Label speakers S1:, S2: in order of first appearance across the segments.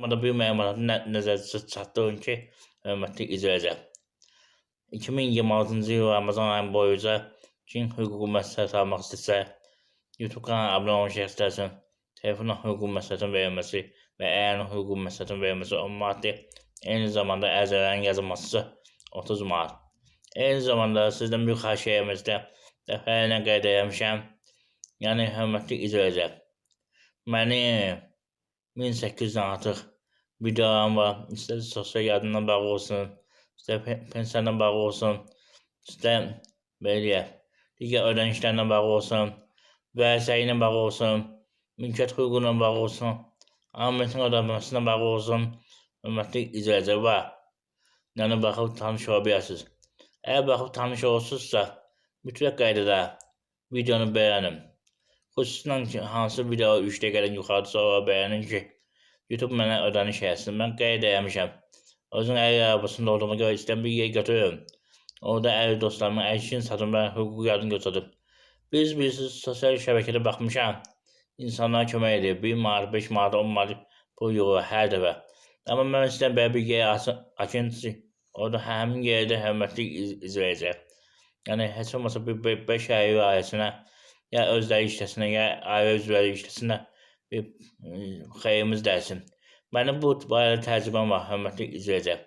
S1: Amma da bir məlumatı nəzərdə çatdırın ki, hörmətli izləyicilər. 2026-cı il Ramazan ayı boyunca kim hüquqi məsləhət almaq istəsə, YouTube kanalına abunə olan şəxslər üçün telefonla hüquqi məsləhətin verilməsi və əyani hüquqi məsləhətin verilməsi 10 manatdır. Eyni zamanda ərizələrin yazılması 30 manat. Eyni zamanda sizdən bir xahiş edirəmizdə dəfələrlə qeyd etmişəm. Yəni hörmətli izləyicilər, mənim 1800-dən artıq videolarım var. İstər sosial yardımla bağlı olsun, istər pensiyanla bağlı olsun, istər belə digər ödənişlərlə bağlı olsun, vərəsəyi ilə bağlı olsun, mülkiyyət hüququ ilə bağlı olsun, alimentin ödənilməsinə bağlı olsun. Hörmətli izləyicilər var. Yəni baxıb tanış ola bilərsiniz. Əgər baxıb tanış olursunuzsa, mütləq qaydada videonu bəyənin. Xüsusilə hansı video 3 dəqiqədən yuxarıdırsa o bəyənin ki, YouTube mənə ödəniş etsin. Mən qeyd etmişəm. Özün əgər arabasında olduğuma görə istəyən bir yer götürürüm. Orada əgər dostlarımın əşkin satın və hüquqi yardım götürdüm. Biz sosial şəbəkədə baxmışam. İnsanlara kömək edir. 1 manat, 5 manat, 10 manat pul yığılır hər dəfə. Amma mən istəyən belə bir yer açın ki, orada həmin yerdə hörmətli izləyəcək. Yəni heç olmasa bir 5 ailə ailəsinə, ya özləri işləsinə, ya ailə üzvləri işləsinə bir xeyrimiz dəysin. Mənim bu barədə təcrübəm var, hörmətli izləyəcək.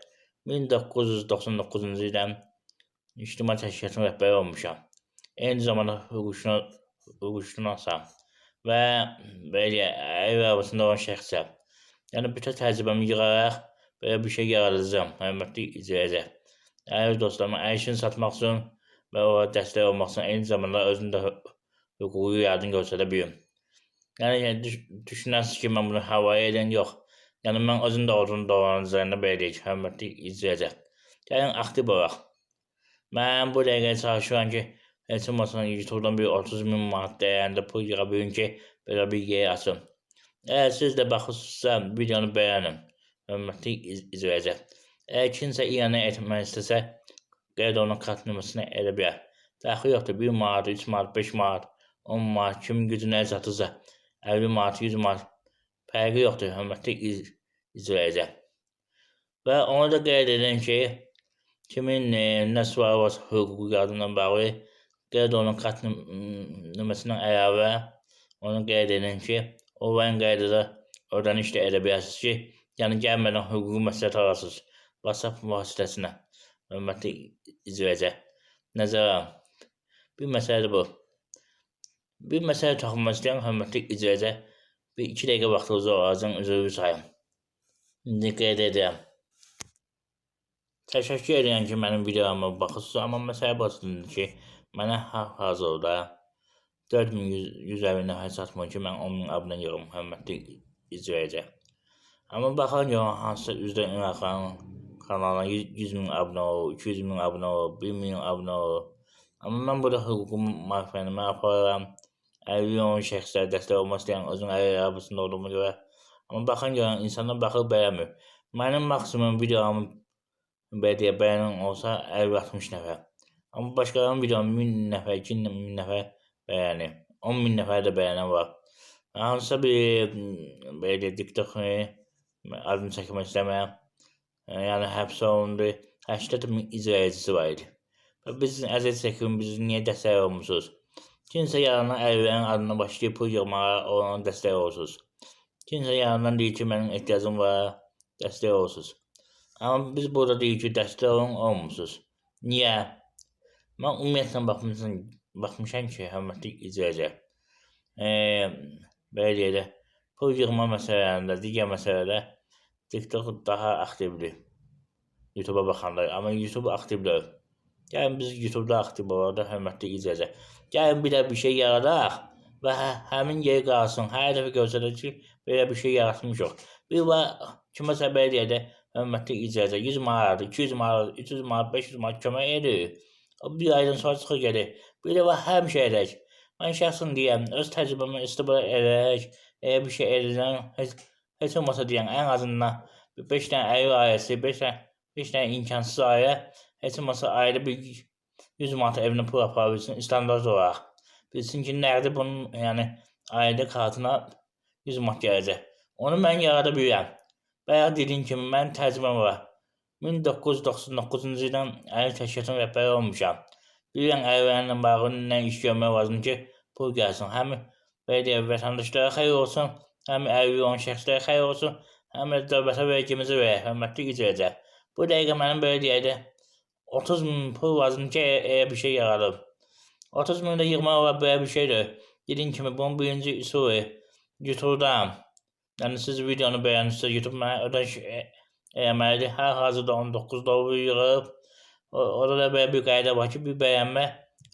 S1: 1999-cu ildən ictimai təşkilatın rəhbəri olmuşam. Eyni zamanda hüquqşünasam və belə ailə arasında olan şəxsəm. Yəni bütün təcrübəmi yığaraq belə bir şey yaradacağam, hörmətli izləyəcək. Əgər dostlarıma əşini satmaq üçün və ona dəstək olmaq üçün eyni zamanda özümdə hüquqi yardım göstərə bilim. Yəni düşünərsiniz ki, mən bunu havaya edən yox. Yəni mən özüm də olduğum dolanacağında belə deyək, hörmətli izləyəcək. Gəlin aktiv olaq. Mən bu dəqiqə çalışıram ki, heç olmasın YouTube'dan bir 30.000 manat dəyərində pul yığa bilim ki, belə bir yer açım. Əgər siz də baxırsınızsa, videonu bəyənin, hörmətli izləyəcək. Əgər kimsə iyanə etmək istəsə, qeyd olunan kart nömrəsini edə bilər. Fərqi yoxdur, 1 manat, 3 manat, 5 manat, 10 manat, kimin gücünə çatırsa, 50 manat, 100 manat, fərqi yoxdur, hörmətli izləyəcək. Və onu da qeyd edin ki, kimin nə sualı varsa hüquqi yardımla bağlı, qeyd olunan kart nömrəsindən əlavə onu qeyd edin ki, onların qaydada ödəniş də edə bilərsiniz ki, yəni gəlmədən hüquqi məsləhət alasınız. WhatsApp vasitəsinə, hörmətli izləyəcək. Nəzərə alın. Bir məsələ bu. Bir məsələ toxunmaq istəyən hörmətli izləyəcək. Bir 2 dəqiqə vaxtınızı alacağım, üzrü sayın. İndi qeyd edirəm. Təşəkkür edirəm ki, mənim videolarıma baxırsınız, amma məsələ basındır ki, mənə hazırda 4150 nəfər çatmır ki, mən 10.000 abunə yığım, hörmətli izləyəcək. Amma baxın görün, hansısa üzdən kanalına 100.000 abunə olur, 200.000 abunə olur, 1 milyon abunə olur. Amma mən burada hüquqi mühafizəni aparıram. 50 milyon şəxslər dəstək olmaq istəyən özün arabasında olduğuma görə. Amma baxın görün, insanlar baxır bəyənmir. Mənim maksimum videolarımı bəyənən olsa 50-60 nəfər. Amma başqalarının videomu 1000 nəfər, 2000 nəfər bəyənir. 10.000 nəfər də bəyənən var. Hansısa bir belə TikTok adını çəkmək istəməyəm. Yəni həbs olundu. 80.000 izləyicisi var idi. Və biz əziyyət çəkirik, biz niyə dəstək olmuşsunuz? Kimsə yarından əllərin adına başlayıb pul yığmağa, ona dəstək olursunuz. Kimsə yarından deyir ki, mənim ehtiyacım var, dəstək olursunuz. Amma biz burada deyir ki, dəstək olun, olmuşsunuz. Niyə? Mən ümumiyyətlə baxmışam ki, hörmətli izləyəcək. Belə deyək də, pul yığma məsələlərində, digər məsələdə TikTok daha aktivdir. YouTube'a baxanda, amma YouTube aktivdir. Gəlin biz YouTube'da aktiv olaq da, hörmətli izləyəcək. Gəlin bir də bir şey yaradaq və həmin yeri qalsın. Hər dəfə görsələr ki, belə bir şey yaratmışıq. Bir var, kiməsə belə deyək də, hörmətli izləyəcək. 100 manat, 200 manat, 300 manat, 500 manat kömək edir. O bir aydan sonra çıxır gəlir. Bir də var, həmişə edək. Mən şəxsən deyəm, öz təcrübəmi istifadə edək, bir şey edəcəm, heç olmasa deyəm, ən azından 5 dənə əli ailəsi, 5 dənə imkansız ailə, heç olmasa ailə bir 100 manat evinə pul apara bilsin, standart olaraq. Bilsin ki, nəqdi bunun, yəni ailə kartına 100 manat gələcək. Onu mən yarada bilirəm. Bayaq dediyim kimi mənim təcrübəm var. 1999-cu ildən əri təşkilatının rəhbəri olmuşam. Bilirəm ərlərinlə bağlı nə iş görmək lazımdır ki, pul gəlsin. Həm belə deyək, vətəndaşlara xeyir olsun, həm ərli olan şəxslərə xeyir olsun, həm də dövlətə vergimizi verək, hörmətli icracı. Bu dəqiqə mənim belə deyək də 30 min pul lazımdır ki, elə bir şey yaradıb. 30 min də yığmaq olar belə bir şeydir. Dediyim kimi bunun birinci üsulu YouTube'dan. Yəni siz videonu bəyənirsinizsə YouTube mənə ödəniş eləməlidir. Hal-hazırda $19 yığıb. Orada da belə bir qayda var ki, bir bəyənmə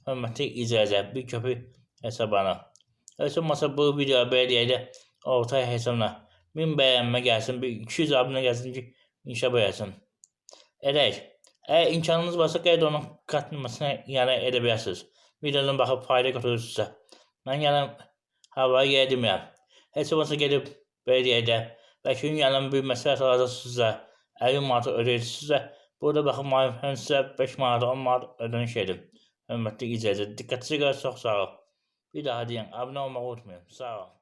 S1: hörmətli icracı, bir köpük hesabına. Heç olmasa bu videoya belə deyək də orta hesabla 1000 bəyənmə gəlsin, bir 200 abunə gəlsin ki, inşa bəyəsin. Edək. Əgər imkanınız varsa qeyd onun kart nömrəsini yəni edə bilərsiniz. Videodan baxıb fayda götürürsünüzsə. Mən yəni havayı yer demirəm. Heç olmasa gedib belə deyək də, bəlkə yəni bir məsləhət alacaqsınızsa, 50 manat ödəyirsinizsə, burada baxıb mən sizə 5 manat, 10 manat ödəniş edim. Hörmətli icracı, diqqətinizə görə çox sağ ol. Bir daha deyəm, abunə olmağı unutmayın. Sağ olun.